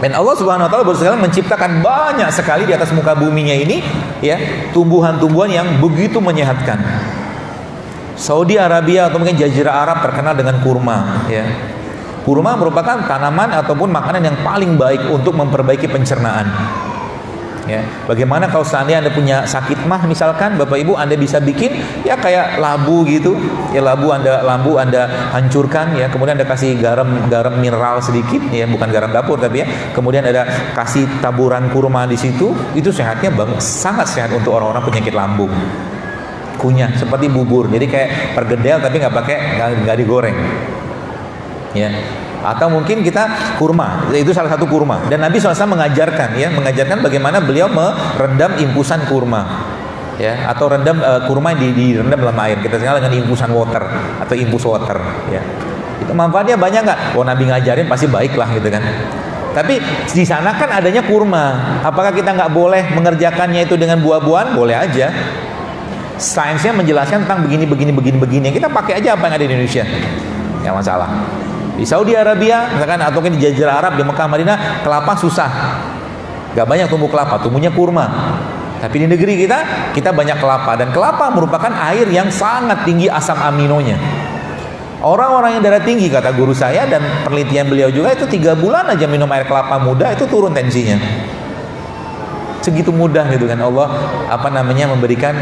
Dan Allah Subhanahu wa taala baru menciptakan banyak sekali di atas muka buminya ini ya, tumbuhan-tumbuhan yang begitu menyehatkan. Saudi Arabia atau mungkin Jazirah Arab terkenal dengan kurma ya. Kurma merupakan tanaman ataupun makanan yang paling baik untuk memperbaiki pencernaan. Ya, bagaimana kalau seandainya Anda punya sakit mah misalkan, Bapak Ibu, Anda bisa bikin ya kayak labu gitu. Ya lambu Anda hancurkan ya, kemudian Anda kasih garam mineral sedikit ya, bukan garam dapur tapi ya. Kemudian ada kasih taburan kurma di situ, itu sehatnya sangat sehat untuk orang-orang penyakit lambung. Kunyah seperti bubur. Jadi kayak pergedel tapi nggak digoreng. Ya. Atau mungkin kita kurma, itu salah satu kurma. Dan Nabi SAW mengajarkan bagaimana beliau merendam impusan kurma, ya, atau rendam kurma direndam dalam air. Kita kenal dengan impusan water atau impus water, ya. Itu manfaatnya banyak nggak? Oh, Nabi ngajarin pasti baiklah gitu kan. Tapi di sana kan adanya kurma. Apakah kita nggak boleh mengerjakannya itu dengan buah-buahan? Boleh aja. Sainsnya menjelaskan tentang begini. Kita pakai aja apa yang ada di Indonesia, nggak masalah. Di Saudi Arabia misalkan atau di Jazirah Arab, di Mekah, Madinah, kelapa susah, gak banyak tumbuh kelapa, tumbuhnya kurma. Tapi di negeri kita banyak kelapa, dan kelapa merupakan air yang sangat tinggi asam aminonya. Orang-orang yang darah tinggi, kata guru saya dan penelitian beliau juga, itu 3 bulan aja minum air kelapa muda itu turun tensinya. Segitu mudah gitu kan Allah memberikan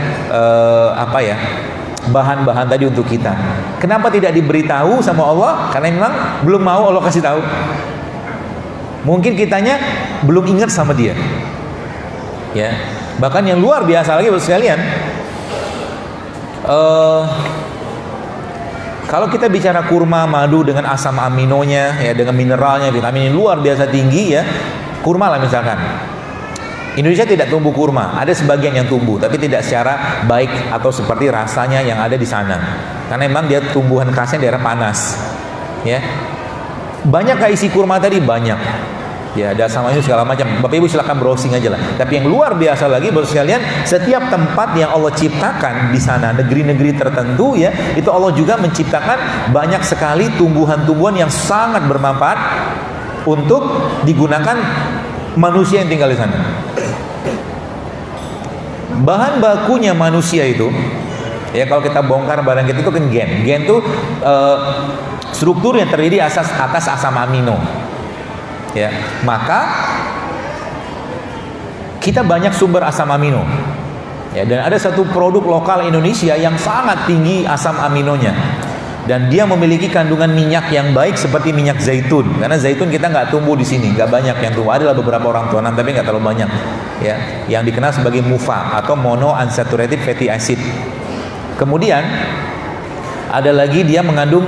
bahan-bahan tadi untuk kita. Kenapa tidak diberitahu sama Allah? Karena memang belum mau Allah kasih tahu. Mungkin kitanya belum ingat sama dia. Ya. Bahkan yang luar biasa lagi Bapak sekalian, kalau kita bicara kurma madu dengan asam aminonya ya, dengan mineralnya, vitamin yang luar biasa tinggi ya. Kurma lah misalkan. Indonesia tidak tumbuh kurma, ada sebagian yang tumbuh, tapi tidak secara baik atau seperti rasanya yang ada di sana. Karena memang dia tumbuhan khasnya daerah panas, ya. Banyakkah isi kurma tadi? Banyak. Ya, ada sama itu segala macam. Bapak Ibu silakan browsing aja lah. Tapi yang luar biasa lagi, Bapak sekalian, setiap tempat yang Allah ciptakan di sana, negeri-negeri tertentu ya, itu Allah juga menciptakan banyak sekali tumbuhan-tumbuhan yang sangat bermanfaat untuk digunakan manusia yang tinggal di sana. Bahan bakunya manusia itu ya, kalau kita bongkar barang kita itu kan gen itu strukturnya terdiri atas asam amino ya. Maka kita banyak sumber asam amino ya, dan ada satu produk lokal Indonesia yang sangat tinggi asam aminonya, dan dia memiliki kandungan minyak yang baik seperti minyak zaitun. Karena zaitun kita nggak tumbuh di sini, nggak banyak yang tumbuh. Adalah beberapa orang tuanan tapi nggak terlalu banyak ya, yang dikenal sebagai MUFA atau monounsaturated fatty acid. Kemudian ada lagi dia mengandung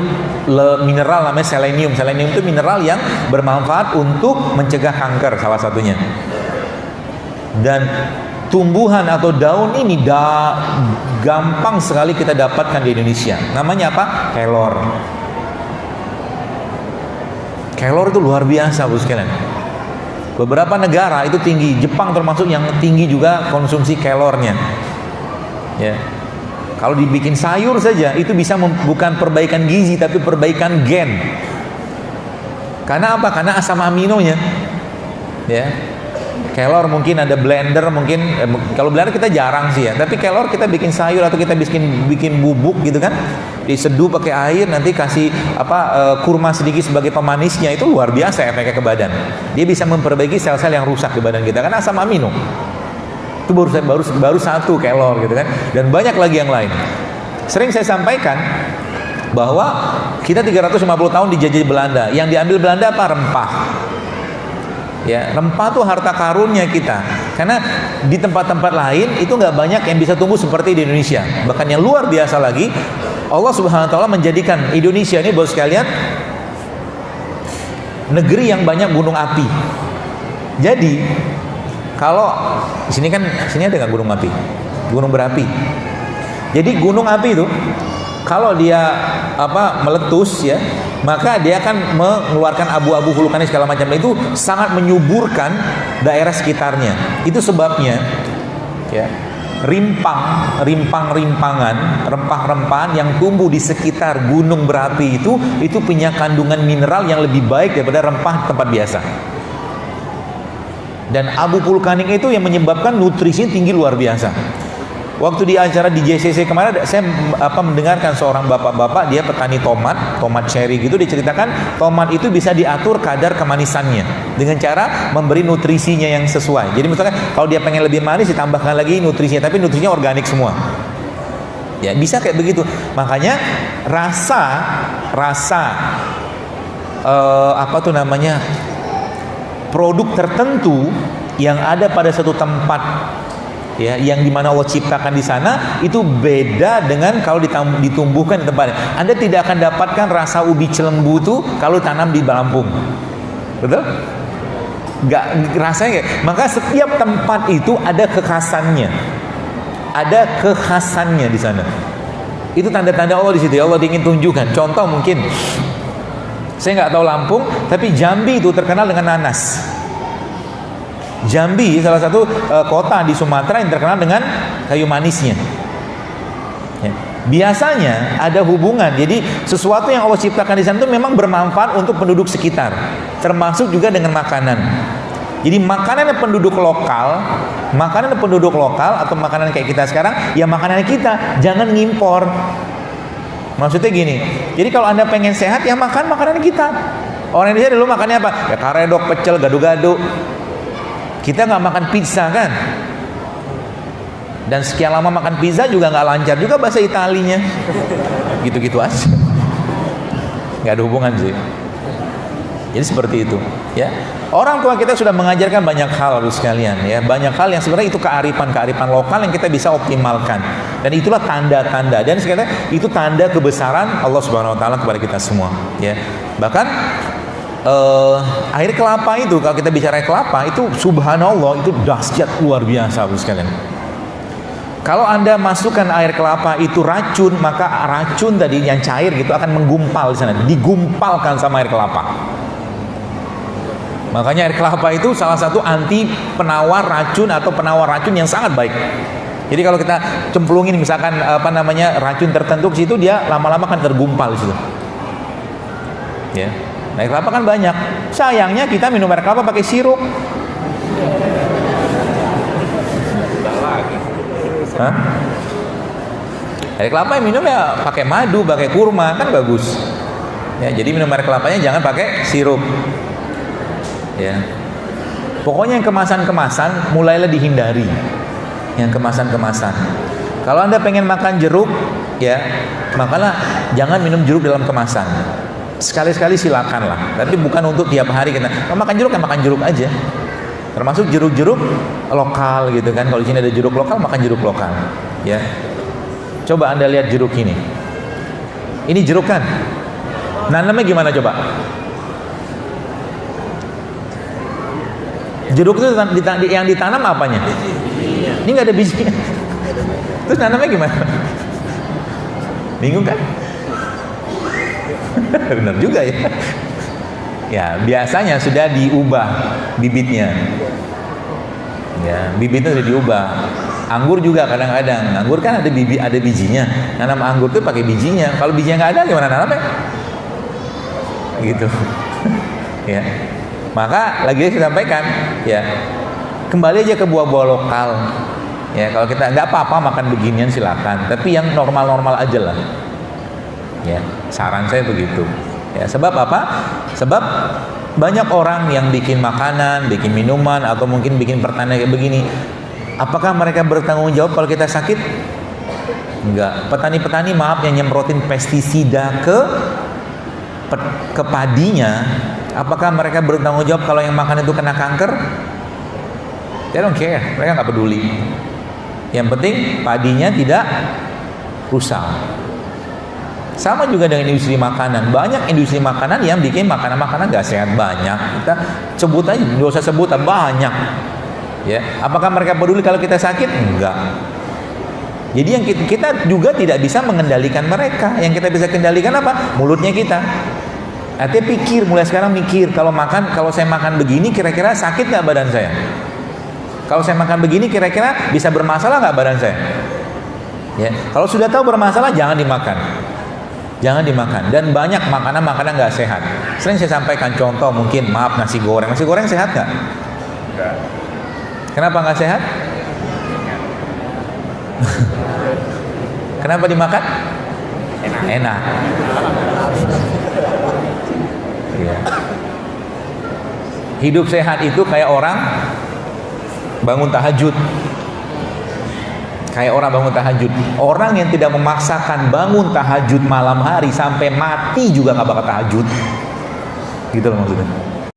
mineral namanya selenium. Selenium itu mineral yang bermanfaat untuk mencegah kanker salah satunya. Dan tumbuhan atau daun ini gampang sekali kita dapatkan di Indonesia. Namanya apa? Kelor. Kelor itu luar biasa, Bu sekalian. Beberapa negara itu tinggi, Jepang termasuk yang tinggi juga konsumsi kelornya. Ya. Kalau dibikin sayur saja itu bisa bukan perbaikan gizi tapi perbaikan gen. Karena apa? Karena asam aminonya. Ya. Kelor mungkin ada blender, kalau blender kita jarang sih ya, tapi kelor kita bikin sayur atau kita bikin bubuk gitu kan, diseduh pakai air, nanti kasih kurma sedikit sebagai pemanisnya, itu luar biasa efeknya ke badan. Dia bisa memperbaiki sel-sel yang rusak di badan kita karena asam amino. Itu baru satu kelor gitu kan, dan banyak lagi yang lain. Sering saya sampaikan bahwa kita 350 tahun dijajah Belanda, yang diambil Belanda apa? Rempah. Ya, rempah tuh harta karunnya kita. Karena di tempat-tempat lain itu nggak banyak yang bisa tumbuh seperti di Indonesia. Bahkan yang luar biasa lagi, Allah Subhanahu wa taala menjadikan Indonesia ini, Bapak sekalian, negeri yang banyak gunung api. Jadi, kalau sini ada nggak gunung api? Gunung berapi. Jadi gunung api itu kalau dia meletus ya, maka dia akan mengeluarkan abu-abu vulkanis segala macam. Itu sangat menyuburkan daerah sekitarnya. Itu sebabnya ya, rimpangan, rempah-rempahan yang tumbuh di sekitar gunung berapi itu punya kandungan mineral yang lebih baik daripada rempah tempat biasa. Dan abu vulkanik itu yang menyebabkan nutrisinya tinggi luar biasa. Waktu di acara di JCC kemarin, saya mendengarkan seorang bapak-bapak, dia petani tomat cherry gitu, diceritakan tomat itu bisa diatur kadar kemanisannya dengan cara memberi nutrisinya yang sesuai. Jadi misalnya kalau dia pengen lebih manis, ditambahkan lagi nutrisinya, tapi nutrisinya organik semua. Ya, bisa kayak begitu. Makanya rasa produk tertentu yang ada pada satu tempat, ya, yang dimana Allah ciptakan di sana itu beda dengan kalau ditumbuhkan di tempatnya. Anda tidak akan dapatkan rasa ubi cilembu itu kalau tanam di Lampung, betul? Nggak rasanya nggak. Maka setiap tempat itu ada kekhasannya di sana. Itu tanda-tanda Allah di situ. Allah ingin tunjukkan. Contoh mungkin, saya nggak tahu Lampung, tapi Jambi itu terkenal dengan nanas. Jambi salah satu kota di Sumatera yang terkenal dengan kayu manisnya. Ya. Biasanya ada hubungan. Jadi sesuatu yang Allah ciptakan di sana itu memang bermanfaat untuk penduduk sekitar, termasuk juga dengan makanan. Jadi makanan penduduk lokal atau makanan kayak kita sekarang, ya makanan kita, jangan ngimpor. Maksudnya gini. Jadi kalau Anda pengen sehat, ya makan makanan kita. Orang Indonesia dulu makannya apa? Ya karedok, pecel, gado-gado. Kita nggak makan pizza kan? Dan sekian lama makan pizza juga nggak lancar juga bahasa Italinya. Gitu-gitu aja. Nggak ada hubungan sih. Jadi seperti itu, ya. Orang tua kita sudah mengajarkan banyak hal, harus sekalian, ya. Banyak hal yang sebenarnya itu kearifan lokal yang kita bisa optimalkan. Dan itulah tanda-tanda. Dan sekarang itu tanda kebesaran Allah Subhanahu Wa Taala kepada kita semua, ya. Bahkan air kelapa itu, kalau kita bicara kelapa itu, subhanallah, itu dahsyat luar biasa, harus sekalian. Kalau Anda masukkan air kelapa itu racun, maka racun tadi yang cair gitu akan menggumpal di sana, digumpalkan sama air kelapa. Makanya air kelapa itu salah satu anti penawar racun atau penawar racun yang sangat baik. Jadi kalau kita cemplungin misalkan racun tertentu ke situ, dia lama-lama akan tergumpal di situ. Ya. Air kelapa kan banyak. Sayangnya kita minum air kelapa pakai sirup. Hah? Air kelapa yang minum ya pakai madu, pakai kurma, kan bagus. Ya, jadi minum air kelapanya jangan pakai sirup. Ya. Pokoknya yang kemasan-kemasan mulailah dihindari. Yang kemasan-kemasan. Kalau Anda pengen makan jeruk, ya, makalah jangan minum jeruk dalam kemasan. Sekali-sekali silakan lah, tapi bukan untuk tiap hari kita. Kalau makan jeruk, ya makan jeruk aja. Termasuk jeruk-jeruk lokal gitu kan. Kalau di sini ada jeruk lokal, makan jeruk lokal. Ya. Coba Anda lihat jeruk ini. Ini jeruk kan? Nanamnya gimana coba? Jeruk itu yang ditanam apanya? Ini nggak ada bijinya. Terus nanamnya gimana? Bingung kan? Benar juga ya. Ya, biasanya sudah diubah bibitnya. Ya, bibitnya sudah diubah. Anggur juga kadang-kadang. Anggur kan ada bijinya. Nanam anggur tuh pakai bijinya. Kalau bijinya nggak ada, gimana nanamnya? Gitu. Ya. Maka lagi saya sampaikan, ya, kembali aja ke buah-buah lokal. Ya, kalau kita nggak apa-apa makan beginian silakan. Tapi yang normal-normal aja lah. Ya, saran saya begitu. Ya, sebab apa? Sebab banyak orang yang bikin makanan, bikin minuman, atau mungkin bikin pertanian kayak begini. Apakah mereka bertanggung jawab kalau kita sakit? Enggak. Petani-petani maaf yang nyemprotin pestisida ke padinya, apakah mereka bertanggung jawab kalau yang makan itu kena kanker? They don't care. Mereka nggak peduli. Yang penting padinya tidak rusak. Sama juga dengan industri makanan. Banyak industri makanan yang bikin makanan-makanan gak sehat, banyak. Kita sebut aja, nggak usah sebut, banyak. Ya, apakah mereka peduli kalau kita sakit? Enggak. Jadi yang kita juga tidak bisa mengendalikan mereka. Yang kita bisa kendalikan apa? Mulutnya kita. Artinya pikir, mulai sekarang mikir, kalau saya makan begini, kira-kira sakit nggak badan saya? Kalau saya makan begini, kira-kira bisa bermasalah nggak badan saya? Ya, kalau sudah tahu bermasalah, jangan dimakan. Jangan dimakan. Dan banyak makanan-makanan nggak sehat. Sering saya sampaikan contoh, mungkin maaf, nasi goreng. Nasi goreng sehat nggak? Kenapa nggak sehat? Kenapa dimakan? Enak. Ya. Hidup sehat itu kayak orang bangun tahajud. Kayak orang bangun tahajud. Orang yang tidak memaksakan bangun tahajud malam hari sampai mati juga nggak bakal tahajud. Gitu loh maksudnya.